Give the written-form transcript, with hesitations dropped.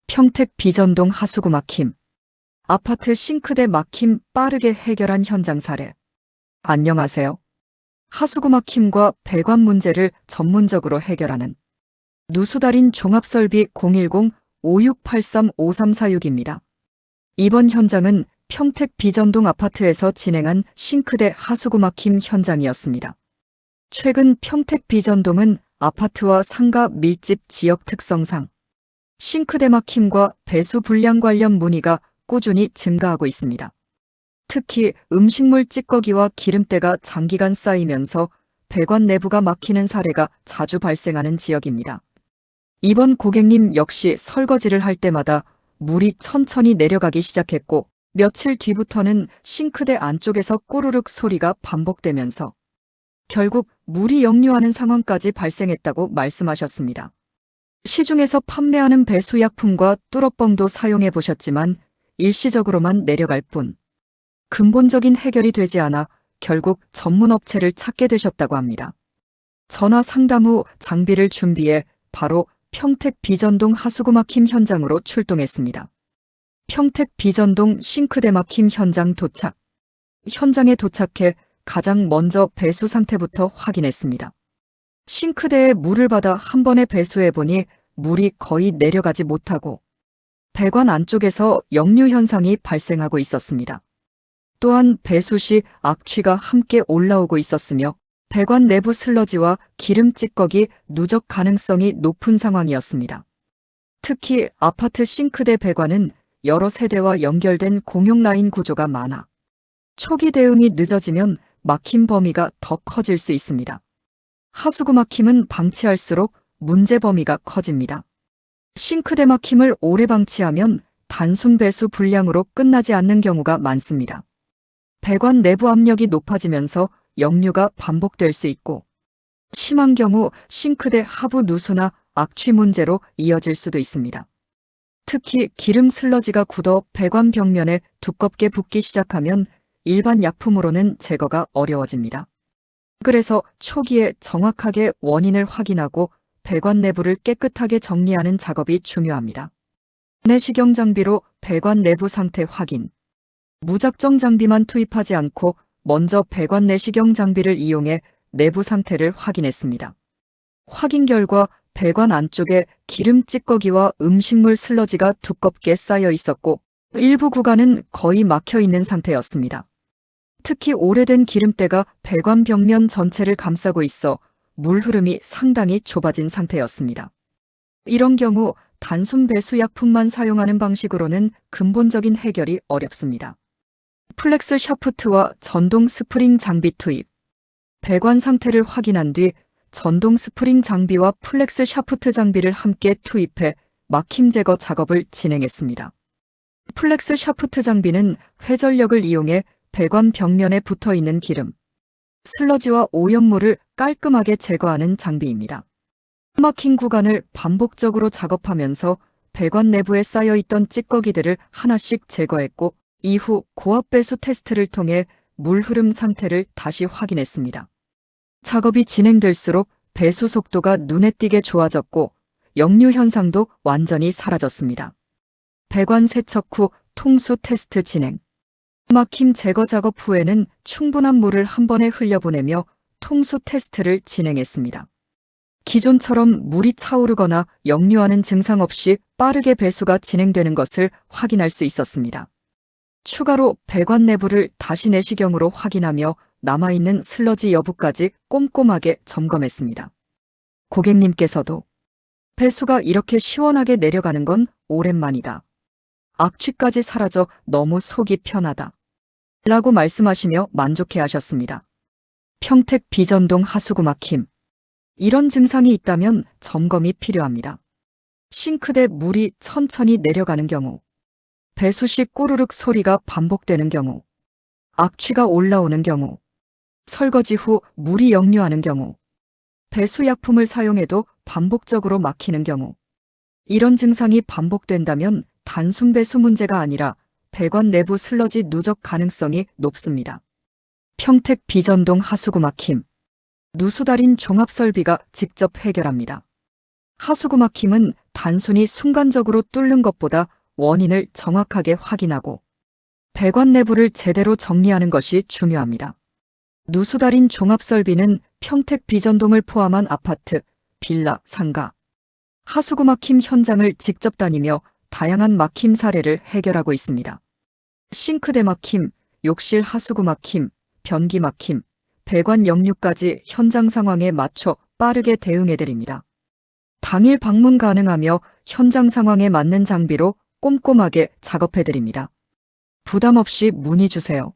평택 비전동 하수구 막힘. 아파트 싱크대 막힘 빠르게 해결한 현장 사례. 안녕하세요. 하수구 막힘과 배관 문제를 전문적으로 해결하는 누수달인 종합설비 010-5683-5346입니다. 이번 현장은 평택 비전동 아파트에서 진행한 싱크대 하수구 막힘 현장이었습니다. 최근 평택 비전동은 아파트와 상가 밀집 지역 특성상 싱크대 막힘과 배수 불량 관련 문의가 꾸준히 증가하고 있습니다. 특히 음식물 찌꺼기와 기름때가 장기간 쌓이면서 배관 내부가 막히는 사례가 자주 발생하는 지역입니다. 이번 고객님 역시 설거지를 할 때마다 물이 천천히 내려가기 시작했고 며칠 뒤부터는 싱크대 안쪽에서 꼬르륵 소리가 반복되면서 결국 물이 역류하는 상황까지 발생했다고 말씀하셨습니다. 시중에서 판매하는 배수약품과 뚫어뻥도 사용해 보셨지만 일시적으로만 내려갈 뿐 근본적인 해결이 되지 않아 결국 전문 업체를 찾게 되셨다고 합니다. 전화 상담 후 장비를 준비해 바로 평택 비전동 하수구 막힘 현장으로 출동했습니다. 평택 비전동 싱크대 막힘 현장 도착. 현장에 도착해 가장 먼저 배수 상태부터 확인했습니다. 싱크대에 물을 받아 한 번에 배수해 보니 물이 거의 내려가지 못하고 배관 안쪽에서 역류 현상이 발생하고 있었습니다. 또한 배수 시 악취가 함께 올라오고 있었으며 배관 내부 슬러지와 기름 찌꺼기 누적 가능성이 높은 상황이었습니다. 특히 아파트 싱크대 배관은 여러 세대와 연결된 공용 라인 구조가 많아 초기 대응이 늦어지면 막힘 범위가 더 커질 수 있습니다. 하수구 막힘은 방치할수록 문제 범위가 커집니다. 싱크대 막힘을 오래 방치하면 단순 배수 불량으로 끝나지 않는 경우가 많습니다. 배관 내부 압력이 높아지면서 역류가 반복될 수 있고 심한 경우 싱크대 하부 누수나 악취 문제로 이어질 수도 있습니다. 특히 기름 슬러지가 굳어 배관 벽면에 두껍게 붙기 시작하면 일반 약품으로는 제거가 어려워집니다. 그래서 초기에 정확하게 원인을 확인하고 배관 내부를 깨끗하게 정리하는 작업이 중요합니다. 내시경 장비로 배관 내부 상태 확인. 무작정 장비만 투입하지 않고 먼저 배관 내시경 장비를 이용해 내부 상태를 확인했습니다. 확인 결과 배관 안쪽에 기름 찌꺼기와 음식물 슬러지가 두껍게 쌓여 있었고 일부 구간은 거의 막혀 있는 상태였습니다. 특히 오래된 기름때가 배관 벽면 전체를 감싸고 있어 물 흐름이 상당히 좁아진 상태였습니다. 이런 경우 단순 배수약품만 사용하는 방식으로는 근본적인 해결이 어렵습니다. 플렉스 샤프트와 전동 스프링 장비 투입. 배관 상태를 확인한 뒤 전동 스프링 장비와 플렉스 샤프트 장비를 함께 투입해 막힘 제거 작업을 진행했습니다. 플렉스 샤프트 장비는 회전력을 이용해 배관 벽면에 붙어있는 기름, 슬러지와 오염물을 깔끔하게 제거하는 장비입니다. 막힌 구간을 반복적으로 작업하면서 배관 내부에 쌓여있던 찌꺼기들을 하나씩 제거했고 이후 고압 배수 테스트를 통해 물 흐름 상태를 다시 확인했습니다. 작업이 진행될수록 배수 속도가 눈에 띄게 좋아졌고 역류 현상도 완전히 사라졌습니다. 배관 세척 후 통수 테스트 진행. 막힘 제거 작업 후에는 충분한 물을 한 번에 흘려보내며 통수 테스트를 진행했습니다. 기존처럼 물이 차오르거나 역류하는 증상 없이 빠르게 배수가 진행되는 것을 확인할 수 있었습니다. 추가로 배관 내부를 다시 내시경으로 확인하며 남아있는 슬러지 여부까지 꼼꼼하게 점검했습니다. 고객님께서도 배수가 이렇게 시원하게 내려가는 건 오랜만이다. 악취까지 사라져 너무 속이 편하다. 라고 말씀하시며 만족해 하셨습니다. 평택 비전동 하수구 막힘. 이런 증상이 있다면 점검이 필요합니다. 싱크대 물이 천천히 내려가는 경우, 배수 시 꼬르륵 소리가 반복되는 경우, 악취가 올라오는 경우, 설거지 후 물이 역류하는 경우, 배수약품을 사용해도 반복적으로 막히는 경우, 이런 증상이 반복된다면 단순 배수 문제가 아니라 배관 내부 슬러지 누적 가능성이 높습니다. 평택 비전동 하수구 막힘. 누수달인 종합설비가 직접 해결합니다. 하수구 막힘은 단순히 순간적으로 뚫는 것보다 원인을 정확하게 확인하고 배관 내부를 제대로 정리하는 것이 중요합니다. 누수달인 종합설비는 평택 비전동을 포함한 아파트, 빌라, 상가, 하수구 막힘 현장을 직접 다니며 다양한 막힘 사례를 해결하고 있습니다. 싱크대 막힘, 욕실 하수구 막힘, 변기 막힘, 배관 역류까지 현장 상황에 맞춰 빠르게 대응해드립니다. 당일 방문 가능하며 현장 상황에 맞는 장비로 꼼꼼하게 작업해드립니다. 부담 없이 문의 주세요.